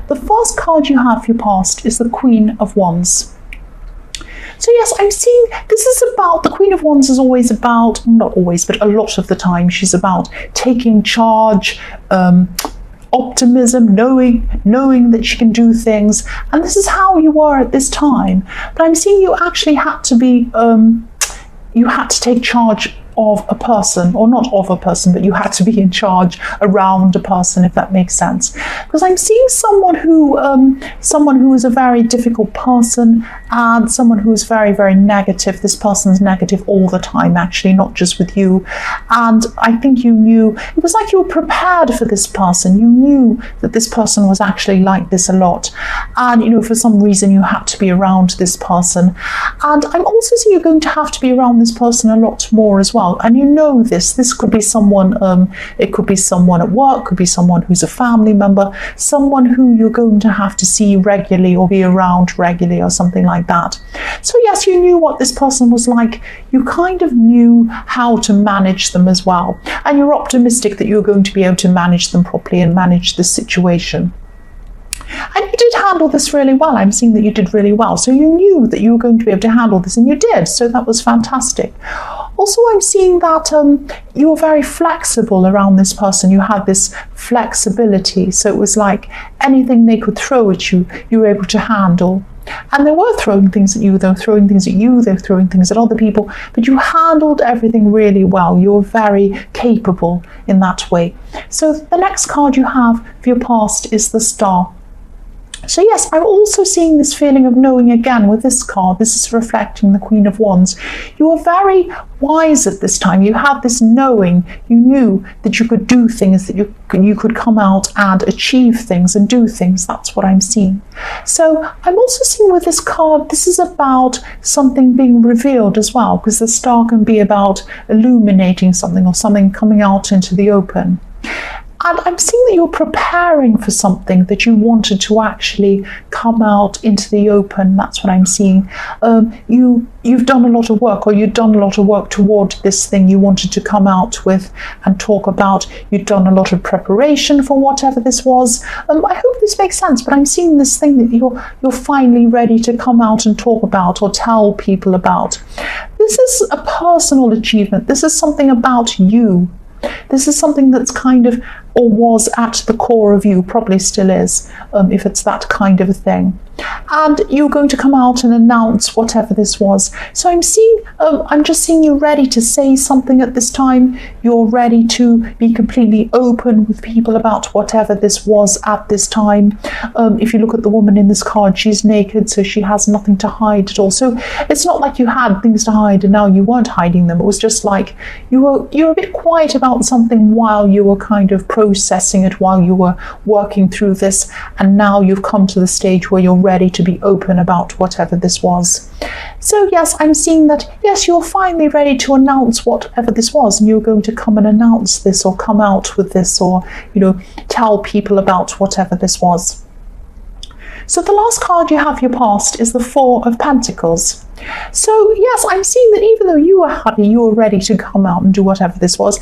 the first card you have for your past is the Queen of Wands. So yes, I'm seeing this is about, the Queen of Wands is always about, not always, but a lot of the time, she's about taking charge, optimism, knowing that she can do things. And this is how you were at this time. But I'm seeing you actually had to be, you had to take charge of a person, or not of a person, but you had to be in charge around a person, if that makes sense. Because I'm seeing someone who is a very difficult person, and someone who is very, very negative. This person's negative all the time, actually, not just with you. And I think you knew, it was like you were prepared for this person. You knew that this person was actually like this a lot. And, you know, for some reason you had to be around this person. And I'm also seeing you're going to have to be around this person a lot more as well. And you know this could be someone, it could be someone at work, could be someone who's a family member, someone who you're going to have to see regularly or be around regularly or something like that. So yes, you knew what this person was like. You kind of knew how to manage them as well. And you're optimistic that you're going to be able to manage them properly and manage the situation. And you did handle this really well. I'm seeing that you did really well. So you knew that you were going to be able to handle this, and you did. So that was fantastic. Also, I'm seeing that you were very flexible around this person. You had this flexibility. So it was like anything they could throw at you, you were able to handle. And they were throwing things at you, they were throwing things at you, they were throwing things at other people, but you handled everything really well. You were very capable in that way. So the next card you have for your past is the Star. So yes, I'm also seeing this feeling of knowing again with this card. This is reflecting the Queen of Wands. You were very wise at this time. You had this knowing. You knew that you could do things, that you could come out and achieve things and do things. That's what I'm seeing. So I'm also seeing with this card, this is about something being revealed as well, because the Star can be about illuminating something or something coming out into the open. And I'm seeing that you're preparing for something that you wanted to actually come out into the open. That's what I'm seeing. You've done a lot of work, or you've done a lot of work toward this thing you wanted to come out with and talk about. You've done a lot of preparation for whatever this was. I hope this makes sense, but I'm seeing this thing that you're finally ready to come out and talk about or tell people about. This is a personal achievement. This is something about you. This is something that's kind of, or was at the core of you, probably still is, if it's that kind of a thing. And you're going to come out and announce whatever this was. So I'm seeing, I'm just seeing you ready to say something at this time. You're ready to be completely open with people about whatever this was at this time. If you look at the woman in this card, she's naked, so she has nothing to hide at all. So it's not like you had things to hide and now you weren't hiding them. It was just like you were a bit quiet about something while you were kind of processing it, while you were working through this, and now you've come to the stage where you're ready to be open about whatever this was. So yes, I'm seeing that, yes, you're finally ready to announce whatever this was, and you're going to come and announce this, or come out with this, or, you know, tell people about whatever this was. So the last card you have your past is the Four of Pentacles. So yes, I'm seeing that even though you were happy, you were ready to come out and do whatever this was,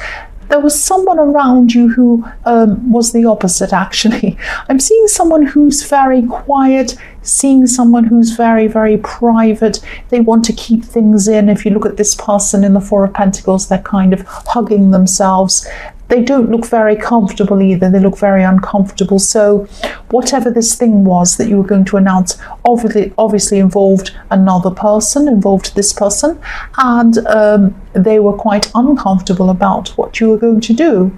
there was someone around you who was the opposite, actually. I'm seeing someone who's very quiet, seeing someone who's very, very private. They want to keep things in. If you look at this person in the Four of Pentacles, they're kind of hugging themselves. They don't look very comfortable either. They look very uncomfortable. So whatever this thing was that you were going to announce obviously involved another person, involved this person, and they were quite uncomfortable about what you were going to do.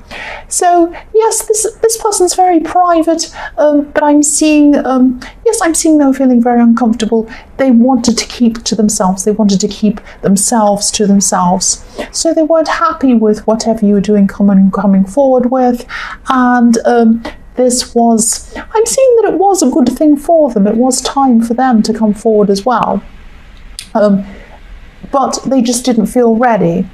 So yes, this person's very private, but I'm seeing, yes, I'm seeing them feeling very uncomfortable. They wanted to keep to themselves. They wanted to keep themselves to themselves. So they weren't happy with whatever you were doing, coming forward with, and this was, I'm seeing that it was a good thing for them. It was time for them to come forward as well. But they just didn't feel ready.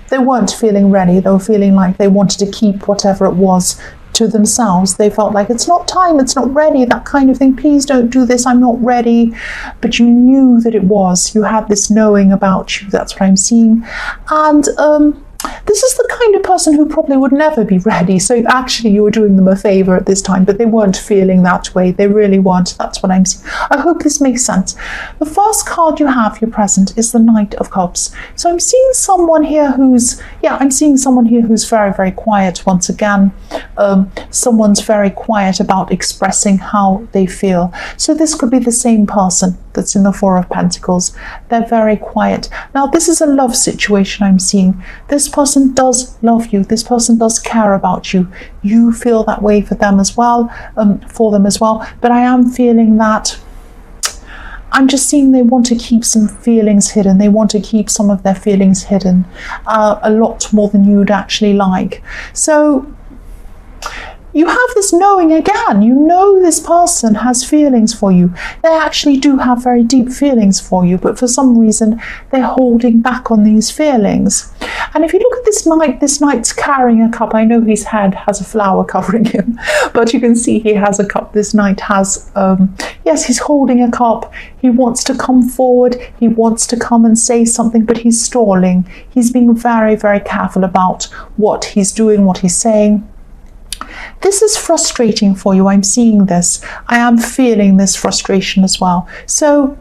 They weren't feeling ready. They were feeling like they wanted to keep whatever it was to themselves. They felt like it's not time, it's not ready, that kind of thing. Please don't do this, I'm not ready. But you knew that it was. You had this knowing about you. That's what I'm seeing. And This is the kind of person who probably would never be ready. So actually you were doing them a favor at this time, but they weren't feeling that way. They really weren't. That's what I'm seeing. I hope this makes sense. The first card you have, your present, is the Knight of Cups. So I'm seeing someone here who's very, very quiet once again. Someone's very quiet about expressing how they feel. So this could be the same person that's in the Four of Pentacles. They're very quiet. Now, this is a love situation I'm seeing. This person does love you. This person does care about you. You feel that way for them as well, But I am feeling that I'm just seeing they want to keep some feelings hidden. They want to keep some of their feelings hidden a lot more than you'd actually like. So you have this knowing again. You know this person has feelings for you. They actually do have very deep feelings for you, but for some reason they're holding back on these feelings. And if you look at this knight's carrying a cup. I know his head has a flower covering him, but you can see he has a cup. This knight has, he's holding a cup. He wants to come forward. He wants to come and say something, but he's stalling. He's being very, very careful about what he's doing, what he's saying. This is frustrating for you. I'm seeing this. I am feeling this frustration as well. So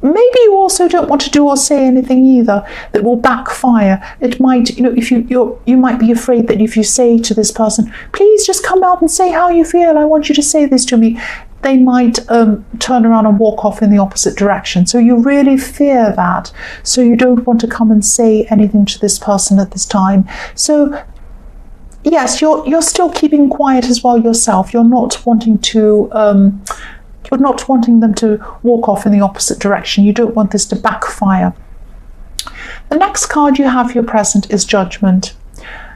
maybe you also don't want to do or say anything either that will backfire. It might, if you might be afraid that if you say to this person, please just come out and say how you feel. I want you to say this to me. They might turn around and walk off in the opposite direction. So you really fear that. So you don't want to come and say anything to this person at this time. So yes, you're still keeping quiet as well yourself. You're not wanting them to walk off in the opposite direction. You don't want this to backfire. The next card you have, your present, is Judgment.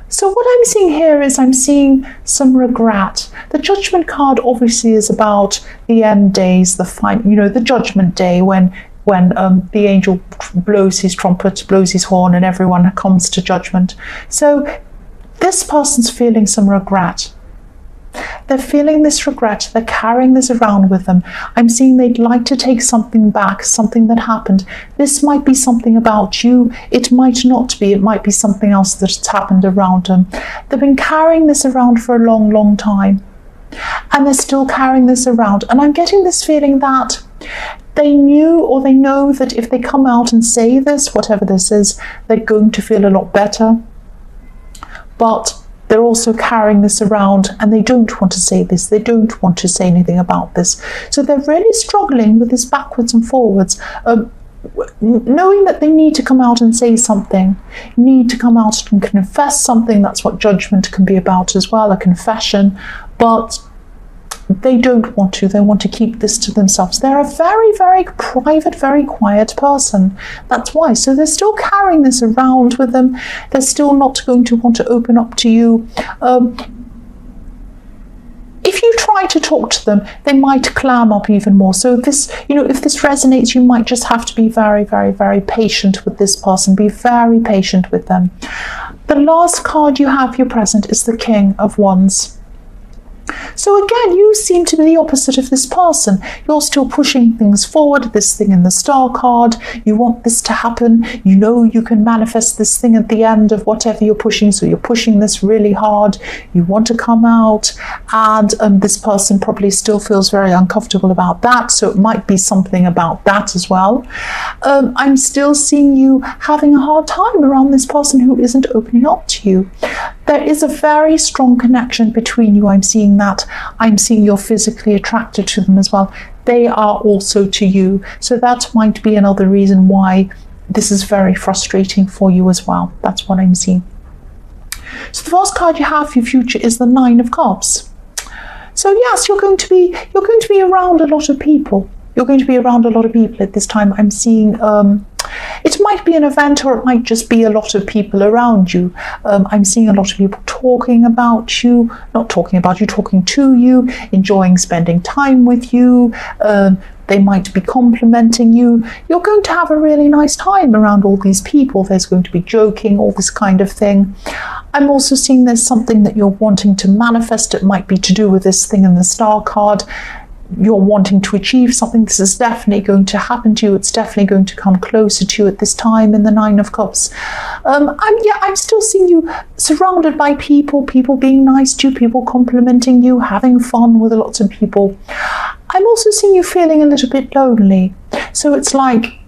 So what I'm seeing here is I'm seeing some regret. The Judgment card obviously is about the end days, the Judgment Day when the angel blows his trumpet, blows his horn, and everyone comes to judgment. So this person's feeling some regret. They're feeling this regret. They're carrying this around with them. I'm seeing they'd like to take something back, something that happened. This might be something about you. It might not be. It might be something else that's happened around them. They've been carrying this around for a long, long time. And they're still carrying this around. And I'm getting this feeling that they knew or they know that if they come out and say this, whatever this is, they're going to feel a lot better. But they're also carrying this around and they don't want to say this. They don't want to say anything about this. So they're really struggling with this backwards and forwards, knowing that they need to come out and say something, need to come out and confess something. That's what Judgment can be about as well, a confession. But they don't want to. They want to keep this to themselves. They're a very, very private, very quiet person. That's why. So they're still carrying this around with them. They're still not going to want to open up to you. If you try to talk to them, they might clam up even more. So this, if this resonates, you might just have to be very, very, very patient with this person. Be very patient with them. The last card you have, your present, is the King of Wands. So again, you seem to be the opposite of this person. You're still pushing things forward, this thing in the Star card. You want this to happen. You know you can manifest this thing at the end of whatever you're pushing. So you're pushing this really hard. You want to come out. And this person probably still feels very uncomfortable about that. So it might be something about that as well. I'm still seeing you having a hard time around this person who isn't opening up to you. There is a very strong connection between you. I'm seeing that. I'm seeing you're physically attracted to them as well. They are also to you. So that might be another reason why this is very frustrating for you as well. That's what I'm seeing. So the first card you have for your future is the Nine of Cups. So yes, you're going to be around a lot of people. You're going to be around a lot of people at this time. I'm seeing it might be an event or it might just be a lot of people around you. I'm seeing a lot of people talking about you, not talking about you, talking to you, enjoying spending time with you. They might be complimenting you. You're going to have a really nice time around all these people. There's going to be joking, all this kind of thing. I'm also seeing there's something that you're wanting to manifest. It might be to do with this thing in the Star card. you're wanting to achieve something. This is definitely going to happen to you. It's definitely going to come closer to you at this time in the Nine of Cups. I'm still seeing you surrounded by people being nice to you, people complimenting you, having fun with lots of people. I'm also seeing you feeling a little bit lonely. So it's like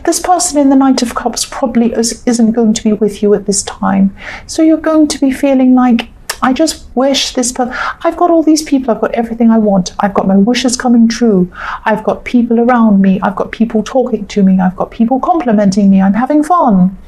this person in the Knight of Cups probably isn't going to be with you at this time. So you're going to be feeling like, I just wish this person, I've got all these people, I've got everything I want, I've got my wishes coming true, I've got people around me, I've got people talking to me, I've got people complimenting me, I'm having fun.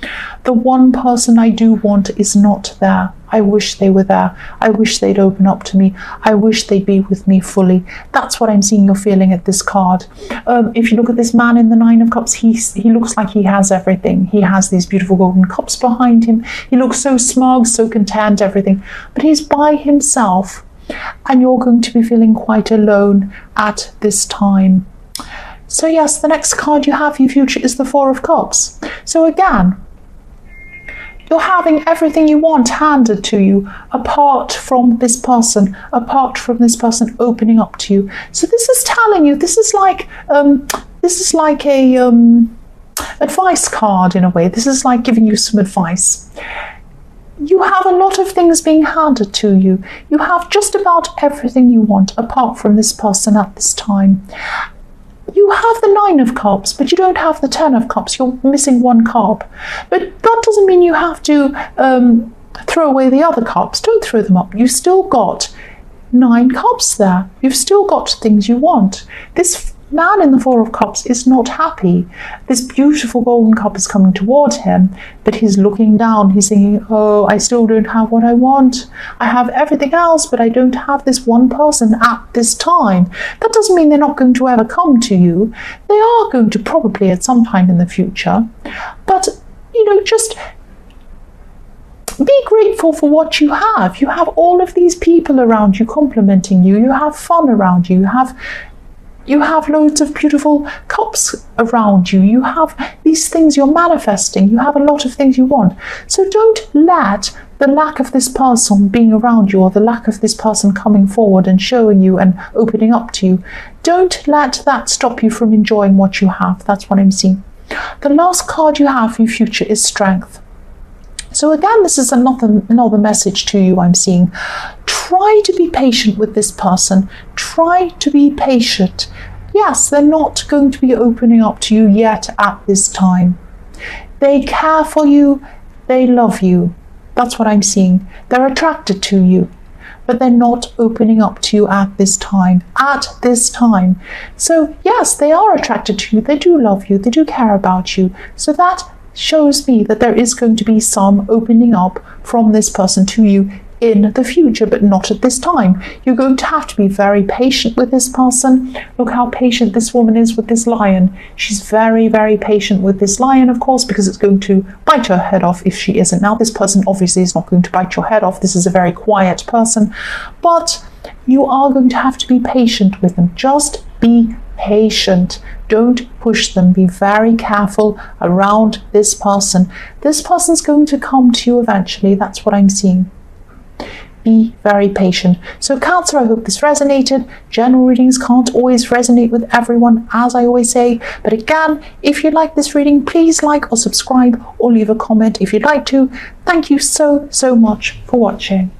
The one person I do want is not there. I wish they were there. I wish they'd open up to me. I wish they'd be with me fully. That's what I'm seeing you're feeling at this card. If you look at this man in the Nine of Cups, he looks like he has everything. He has these beautiful golden cups behind him. He looks so smug, so content, everything. But he's by himself, and you're going to be feeling quite alone at this time. So yes, the next card you have for your future is the Four of Cups. So again, you're having everything you want handed to you, apart from this person opening up to you. So this is telling you, this is like a advice card in a way. This is like giving you some advice. You have a lot of things being handed to you. You have just about everything you want, apart from this person at this time. You have the Nine of Cups, but you don't have the Ten of Cups. You're missing one cup. But that doesn't mean you have to throw away the other cups. Don't throw them up. You've still got 9 cups there. You've still got things you want. This man in the Four of Cups is not happy. This beautiful golden cup is coming towards him, but he's looking down. He's thinking, oh, I still don't have what I want. I have everything else, but I don't have this one person at this time. That doesn't mean they're not going to ever come to you. They are going to probably at some time in the future. But, just be grateful for what you have. You have all of these people around you complimenting you. You have fun around you. You have loads of beautiful cups around you. You have these things you're manifesting. You have a lot of things you want. So don't let the lack of this person being around you, or the lack of this person coming forward and showing you and opening up to you, don't let that stop you from enjoying what you have. That's what I'm seeing. The last card you have for your future is Strength. So again, this is another message to you I'm seeing. Try to be patient with this person. Try to be patient. Yes, they're not going to be opening up to you yet at this time. They care for you. They love you. That's what I'm seeing. They're attracted to you, but they're not opening up to you at this time. At this time. So yes, they are attracted to you. They do love you. They do care about you. So that shows me that there is going to be some opening up from this person to you in the future, but not at this time. You're going to have to be very patient with this person. Look how patient this woman is with this lion. She's very, very patient with this lion, of course, because it's going to bite her head off if she isn't. Now, this person obviously is not going to bite your head off. This is a very quiet person, but you are going to have to be patient with them. Just be patient. Don't push them. Be very careful around this person. This person's going to come to you eventually. That's what I'm seeing. Be very patient. So Cancer, I hope this resonated. General readings can't always resonate with everyone, as I always say. But again, if you like this reading, please like or subscribe or leave a comment if you'd like to. Thank you so much for watching.